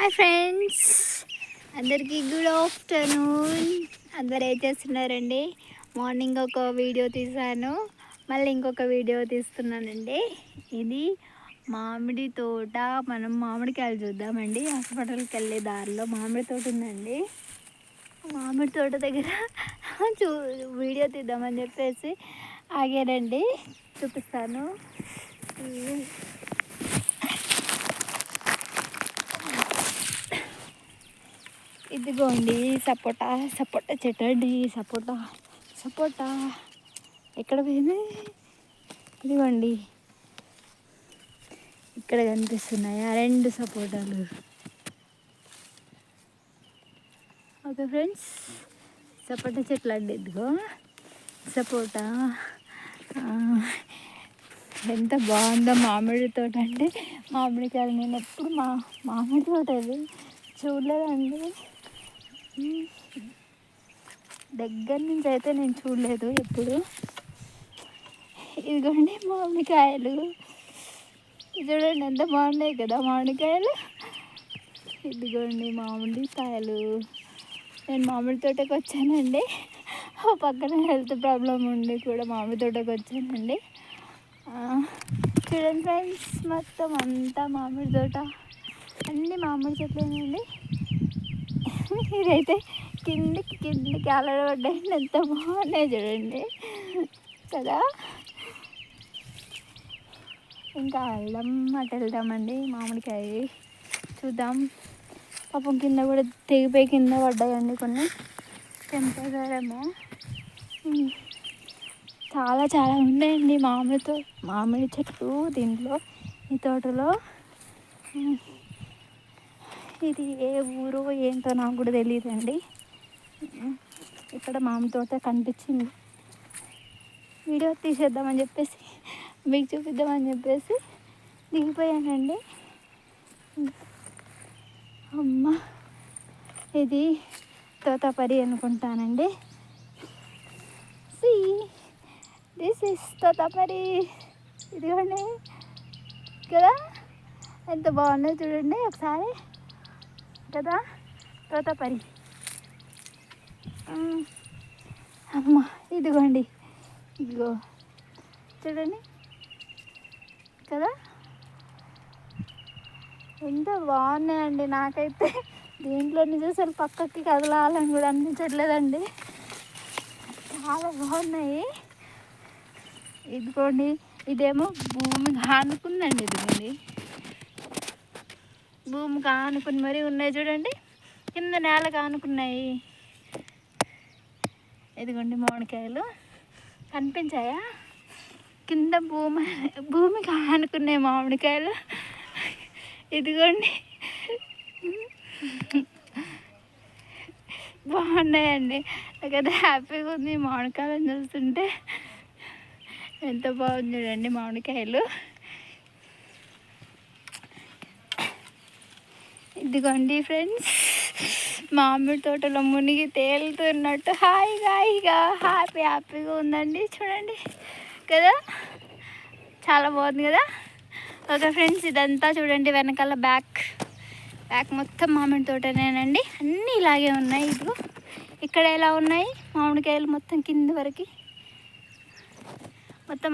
Hi friends, అందరికీ good afternoon. అందరు ఏం చేస్తున్నారండి? మార్నింగ్ ఒక వీడియో తీసాను, మళ్ళీ ఇంకొక వీడియో తీస్తున్నానండి. ఇది మామిడి తోట. మనం మామిడికాయలు చూద్దామండి. హాస్పిటల్కి వెళ్ళే దారిలో మామిడి తోట ఉందండి. మామిడి తోట దగ్గర వీడియో తీద్దామని చెప్పేసి ఆగానండి. చూపిస్తాను. ఇదిగోండి సపోటా చెట్టు అండి. సపోటా ఎక్కడ పోయింది? ఇదిగోండి, ఇక్కడ కనిపిస్తున్నాయి ఆ 2 సపోటాలు. ఓకే ఫ్రెండ్స్, సపోటా చెట్లు అండి. ఇదిగో సపోటా. ఎంత బాగుందో మామిడి తోట అంటే. మామిడికాయలు నేను ఎప్పుడు మామిడి తోట అది చూడలేదండి. దగ్గర నుంచి అయితే నేను చూడలేదు ఎప్పుడు. ఇదిగోండి మామిడికాయలు, చూడండి ఎంత బాగున్నాయి కదా మామిడికాయలు. ఇదిగోండి మామిడికాయలు. నేను మామిడి తోటకి వచ్చానండి. పక్కన హెల్త్ ప్రాబ్లం ఉండి కూడా మామిడి తోటకి వచ్చానండి. చూడండి ఫ్రెండ్స్, మొత్తం అంతా మామిడి తోట, అన్ని మామిడి చెట్లేనండి. ఇదైతే కిందికి అలడబడ్డాయండి. ఎంత బాగున్నాయి చూడండి కదా. ఇంకా వెళ్దామండి. మామిడికాయ చూద్దాం. పాపం కింద కూడా తెగిపోయి కింద పడ్డాయండి కొన్ని. తెంపేశారేమో. చాలా ఉన్నాయండి మామిడి చెట్లు దీంట్లో, ఈ తోటలో. ఇది ఏ ఊరు ఏంటో నాకు కూడా తెలియదండి. ఇక్కడ మామిడి తోట కనిపించింది. వీడియో తీసేద్దామని చెప్పేసి, మీకు చూపిద్దామని చెప్పేసి దిగిపోయానండి. అమ్మ, ఇది తోతాపరి అనుకుంటానండి. This is Totapari. ఇదిగోండి కదా, ఎంత బాగున్నాయి చూడండి ఒకసారి కదా. తోతాపరి. అమ్మ, ఇదిగోండి, ఇదిగో చూడండి కదా, ఎంత బాగున్నాయండి. నాకైతే దీంట్లో నుంచి అసలు పక్కకి కదలాలని కూడా అనిపించట్లేదండి. చాలా బాగున్నాయి. ఇదిగోండి, ఇదేమో భూమికి ఆనుకుందండి. ఇదిగోండి, భూమికి ఆనుకుని మరీ ఉన్నాయి చూడండి, కింద నేలకు ఆనుకున్నాయి. ఇదిగోండి మామిడికాయలు కనిపించాయా? కింద భూమికి ఆనుకున్నాయి మామిడికాయలు. ఇదిగోండి, బాగున్నాయండి. నాకైతే హ్యాపీగా ఉంది మామిడికాయలను చూస్తుంటే. ఎంత బాగుంది చూడండి మామిడికాయలు. ఇదిగోండి ఫ్రెండ్స్, మామిడి తోటలో మునిగి తేలుతున్నట్టు హాయిగా హ్యాపీగా ఉందండి. చూడండి కదా, చాలా బాగుంది కదా. ఓకే ఫ్రెండ్స్, ఇదంతా చూడండి వెనకాల బ్యాక్ మొత్తం మామిడి తోటనేనండి. అన్నీ ఇలాగే ఉన్నాయి. ఇదిగో ఇక్కడ ఎలా ఉన్నాయి మామిడికాయలు మొత్తం కింద వరకు మొత్తం